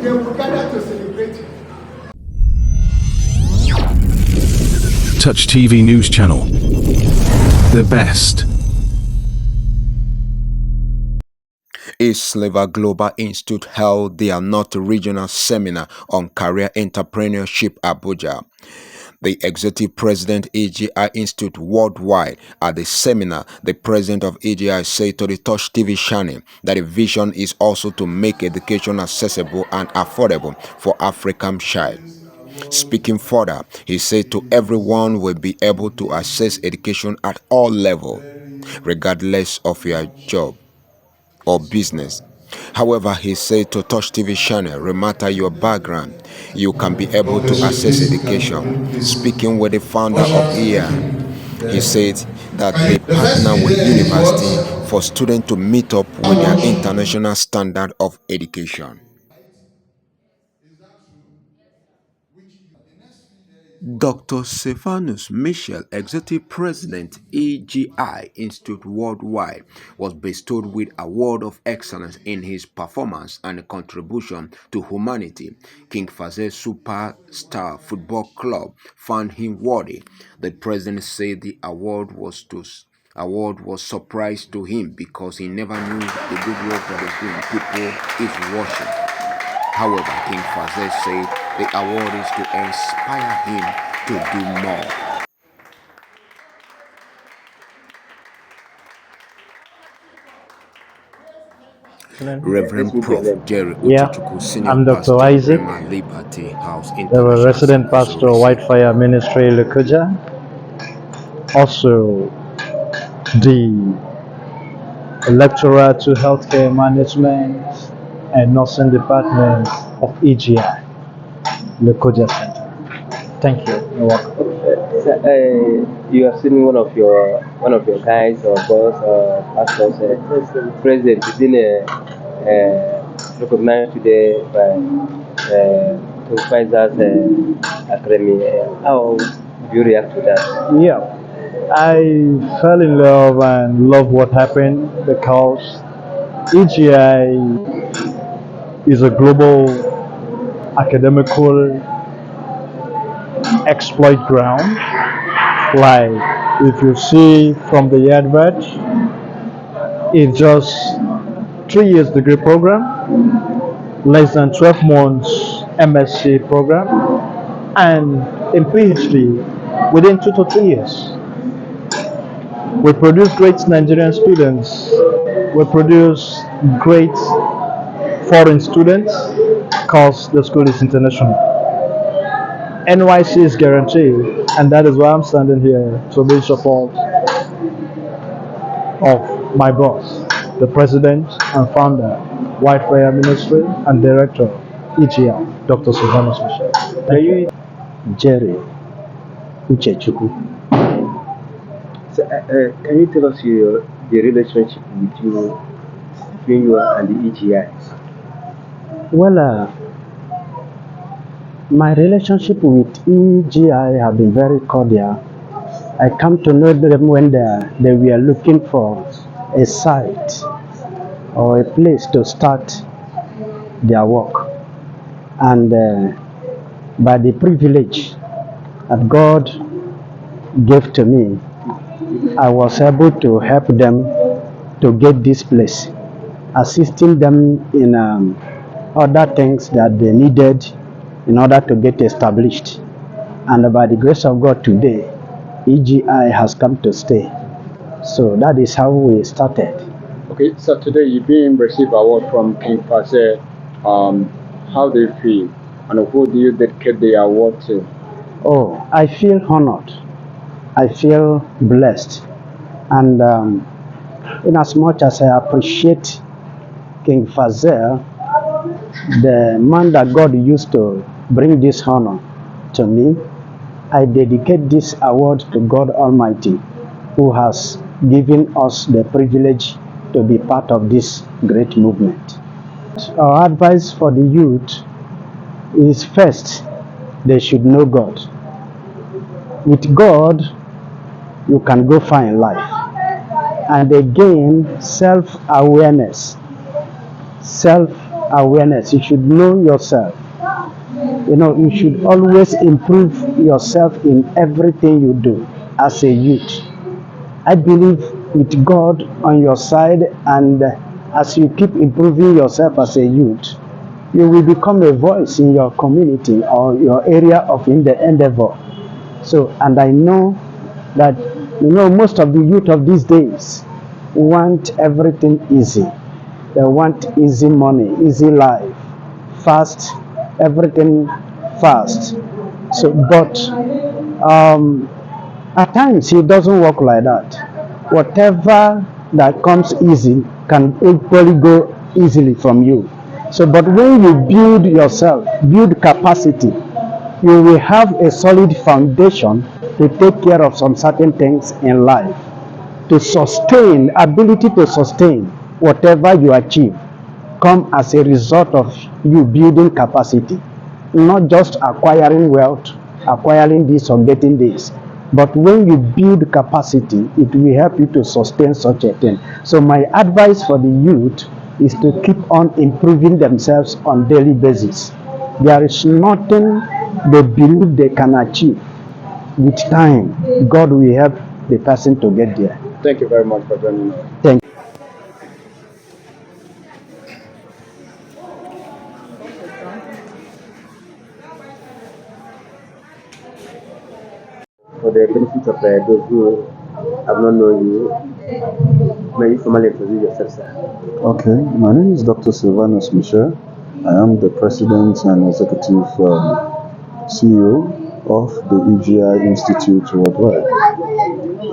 They will gather to celebrate him. Touch TV News Channel. The best. East Sliver Global Institute held their North Regional Seminar on Career Entrepreneurship Abuja. The Executive President AGI Institute Worldwide at the seminar, the President of AGI said to the Touch TV channel that the vision is also to make education accessible and affordable for African child. Speaking further, he said to everyone will be able to access education at all levels, regardless of your job or business. However, he said to Touch TV channel, no matter your background, you can be able to access education. Speaking with the founder of EA, he said that they partner with university for students to meet up with their international standard of education. Dr. Stephanus Michel, Executive President, AGI Institute Worldwide, was bestowed with Award of Excellence in his performance and contribution to humanity. Kingfazel Superstar Football Club found him worthy. The president said the award was surprise to him because he never knew the good work that is doing. People is watching. However, Kingfazel said the award is to inspire him to do more. Reverend Prof. Jerry Uchichukwu, Senior I'm Dr. Pastor, Isaac, Rema Liberty House the International resident Supervisory pastor, Whitefire Ministry, Lokoja. Also, the lecturer to healthcare management and nursing department of EGI, Lokoja Center. Thank you. You're welcome. You have seen one of your guys or boss or pastors, president, is been recognized today by Kingfazer's academy. How do you react to that? Yeah, I fell in love and love what happened because EGI is a global academical exploit ground. Like if you see from the advert, it's just 3 years degree program, less than 12 months MSc program, and in PhD within 2 to 3 years. We produce great Nigerian students. We produce great foreign students because the school is international. NYC is guaranteed, and that is why I'm standing here to be support of my boss, the president and founder, Whitefire Ministry, and director, EGI, Dr. Stephanus Michel. Thank you. Jerry Uchichukwu. So, can you tell us the relationship between you and the EGI? Well, my relationship with EGI have been very cordial. I come to know them when they were looking for a site or a place to start their work. And by the privilege that God gave to me, I was able to help them to get this place, assisting them in other things that they needed in order to get established. And by the grace of God today, EGI has come to stay. So that is how we started. Okay, so today you being received award from Kingfazel. How do you feel? And who do you dedicate the award to? Oh, I feel honored. I feel blessed. And in as much as I appreciate Kingfazel, the man that God used to bring this honor to me, I dedicate this award to God Almighty, who has given us the privilege to be part of this great movement. Our advice for the youth is first, they should know God. With God, you can go far in life. And again, self-awareness. awareness. You should know yourself. You know, you should always improve yourself in everything you do as a youth. I believe with God on your side, and as you keep improving yourself as a youth, you will become a voice in your community or your area of endeavor. So, and I know that, you know, most of the youth of these days want everything easy. They want easy money, easy life, fast, everything fast. So, but at times it doesn't work like that. Whatever that comes easy can equally go easily from you. So, but when you build yourself, build capacity, you will have a solid foundation to take care of some certain things in life, to sustain, ability to sustain whatever you achieve come as a result of you building capacity, not just acquiring wealth, acquiring this or getting this. But when you build capacity, it will help you to sustain such a thing. So my advice for the youth is to keep on improving themselves on daily basis. There is nothing they believe they can achieve. With time, God will help the person to get there. Thank you very much for joining us. Thank For the benefit of those who have not known you, may you formally introduce yourself, sir? Okay, my name is Dr. Sylvanus Michel. I am the president and executive CEO of the EGI Institute worldwide.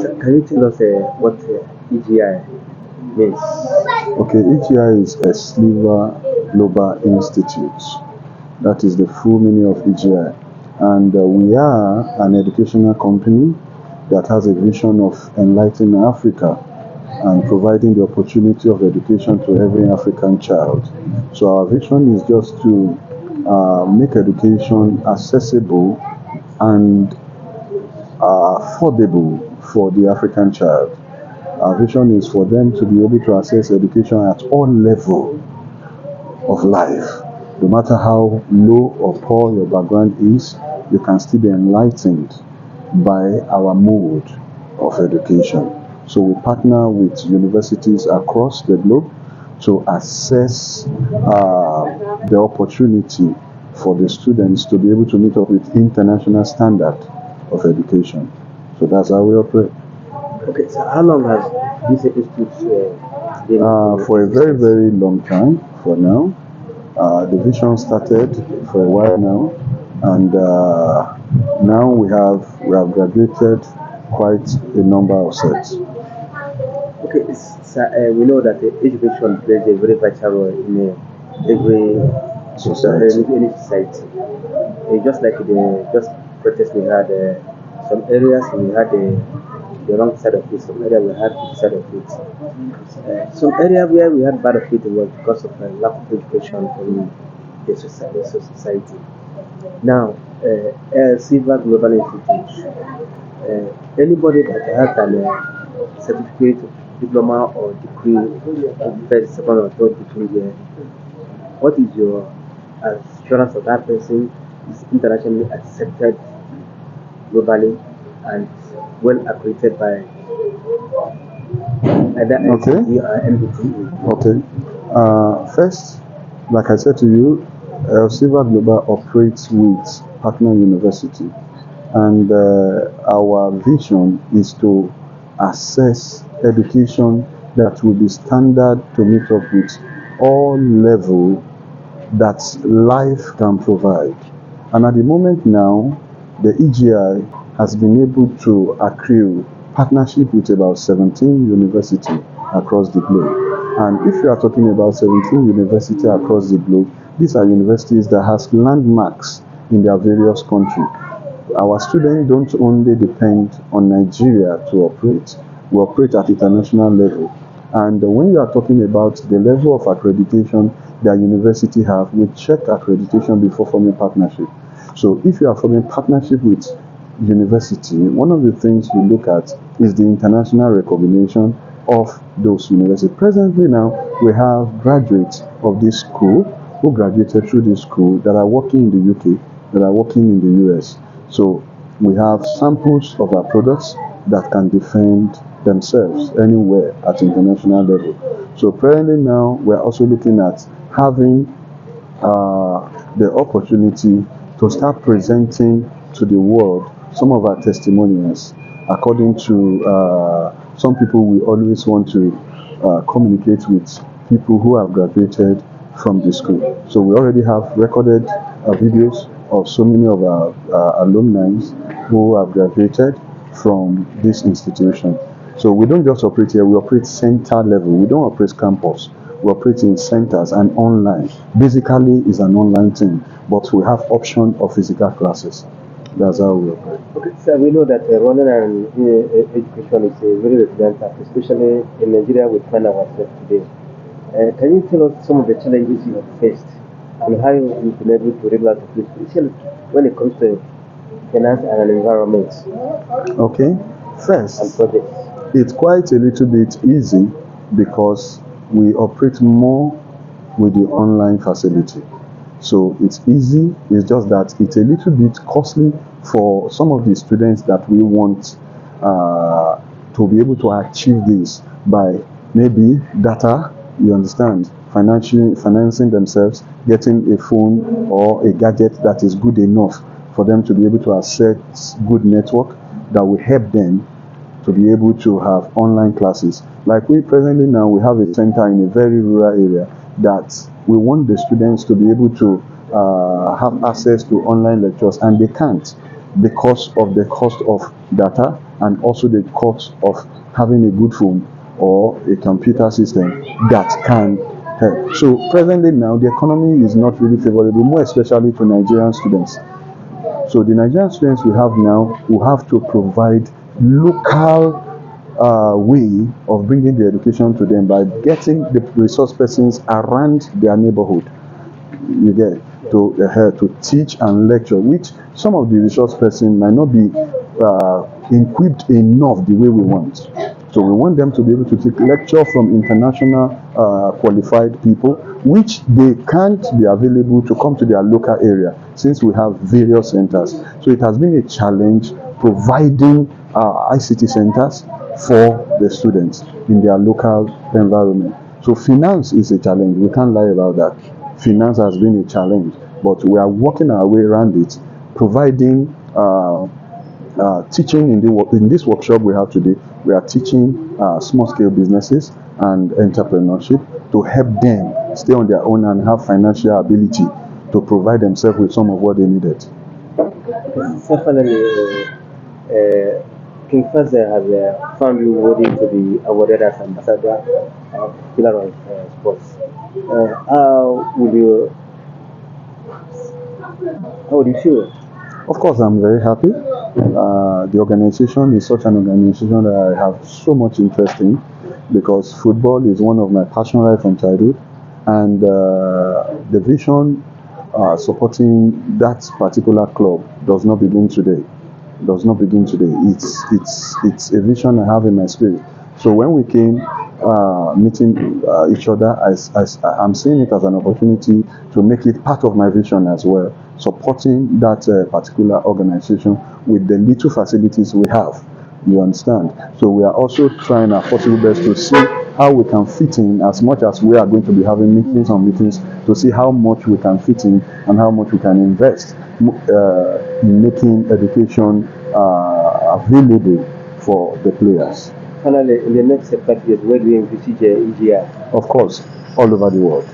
So can you tell us what EGI means? Okay, EGI is a Sliver Global Institute. That is the full meaning of EGI. And we are an educational company that has a vision of enlightening Africa and providing the opportunity of education to every African child. So our vision is just to make education accessible and affordable for the African child. Our vision is for them to be able to access education at all levels of life. No matter how low or poor your background is, you can still be enlightened by our mode of education. So we partner with universities across the globe to assess the opportunity for the students to be able to meet up with international standard of education. So that's how we operate. Okay, so how long has this institute been? For a very, very long time for now. The vision started for a while now, and now we have graduated quite a number of sets. Okay, we know that education plays a very vital role in every Society. any society. Just like the just protest we had, some areas we had the wrong side of it, some area we had the side of it. Some area where we had bad of it was because of lack of education in the society. Now, Silver Global Institute, anybody that has a certificate, diploma or degree, first, second or third degree here, what is your assurance of that person is internationally accepted globally and well accredited by either NCT or MBTE? Okay. First, like I said to you, Silver Global operates with partner university, and our vision is to assess education that will be standard to meet up with all level that life can provide. And at the moment now, the EGI has been able to accrue partnership with about 17 universities across the globe. And if you are talking about 17 universities across the globe, these are universities that has landmarks in their various countries. Our students don't only depend on Nigeria to operate. We operate at international level. And when you are talking about the level of accreditation that university have, we check accreditation before forming partnership. So if you are forming partnership with university, one of the things we look at is the international recognition of those universities. Presently now, we have graduates of this school who graduated through this school that are working in the UK, that are working in the US. So we have samples of our products that can defend themselves anywhere at international level. So presently now we're also looking at having the opportunity to start presenting to the world some of our testimonials. According to some people, we always want to communicate with people who have graduated from the school. So we already have recorded videos of so many of our alumni who have graduated from this institution. So we don't just operate here, we operate center level. We don't operate campus. We operate in centers and online. Basically, it's an online thing, but we have option of physical classes. That's how we operate. Okay, so we know that running an education is a very relevant task, especially in Nigeria we find ourselves today. Can you tell us some of the challenges you have faced and how you've been able to regulate it, especially when it comes to finance and environment Okay, and first, projects? it's quite a little bit easy because we operate more with the online facility. So it's easy, it's just that it's a little bit costly for some of the students that we want to be able to achieve this by maybe data, you understand, financing themselves, getting a phone or a gadget that is good enough for them to be able to access good network that will help them to be able to have online classes. Like we presently now, we have a center in a very rural area that we want the students to be able to have access to online lectures, and they can't because of the cost of data and also the cost of having a good phone or a computer system that can help. So presently now, the economy is not really favorable, more especially to Nigerian students. So the Nigerian students we have now will have to provide local way of bringing the education to them by getting the resource persons around their neighborhood. You get to teach and lecture, which some of the resource person might not be equipped enough the way we want. So we want them to be able to take lecture from international qualified people, which they can't be available to come to their local area since we have various centers. So it has been a challenge providing ICT centers for the students in their local environment. So finance is a challenge. We can't lie about that. Finance has been a challenge, but we are working our way around it, providing teaching in this workshop we have today. We are teaching small-scale businesses and entrepreneurship to help them stay on their own and have financial ability to provide themselves with some of what they needed. So finally, Kingfazel has found you worthy to be awarded as ambassador of Pillar of Sports. How would you feel? Of course, I'm very happy. The organization is such an organization that I have so much interest in because football is one of my passion right from childhood, and the vision supporting that particular club does not begin today. Does not begin today. It's a vision I have in my spirit. So when we came meeting each other, I'm seeing it as an opportunity to make it part of my vision as well, supporting that particular organization with the little facilities we have. You understand? So we are also trying our possible best to see how we can fit in, as much as we are going to be having meetings on meetings, to see how much we can fit in and how much we can invest in making education available for the players. Finally, in the next 5 years, where do you envisage EGI? Of course, all over the world.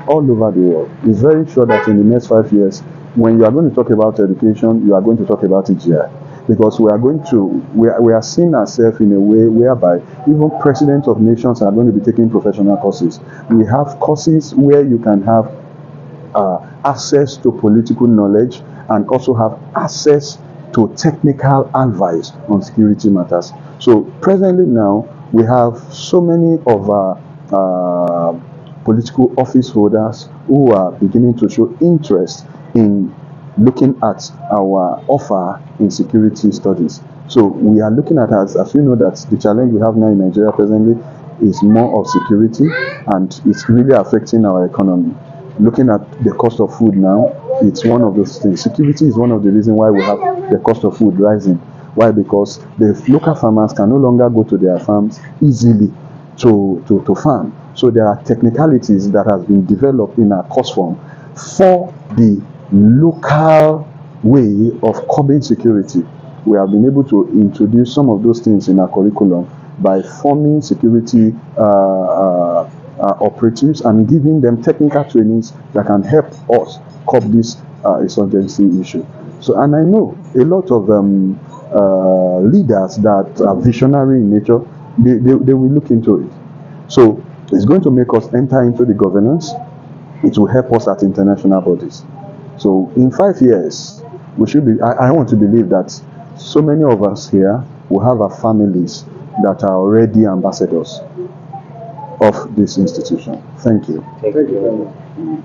All over the world. It's very sure that in the next 5 years, when you are going to talk about education, you are going to talk about EGI. Because we are seeing ourselves in a way whereby even presidents of nations are going to be taking professional courses. We have courses where you can have access to political knowledge and also have access to technical advice on security matters. So presently now, we have so many of our political office holders who are beginning to show interest in looking at our offer in security studies. So we are looking at, as you know, that the challenge we have now in Nigeria presently is more of security, and it's really affecting our economy. Looking at the cost of food now, it's one of those things. Security is one of the reasons why we have the cost of food rising. Why? Because the local farmers can no longer go to their farms easily to farm. So there are technicalities that have been developed in our cost form for the local way of curbing security. We have been able to introduce some of those things in our curriculum by forming security operatives and giving them technical trainings that can help us curb this insurgency issue. So, and I know a lot of leaders that are visionary in nature, they will look into it. So, it's going to make us enter into the governance. It will help us at international bodies. So, in 5 years, we should be. I want to believe that so many of us here will have our families that are already ambassadors of this institution. Thank you. Thank you very much.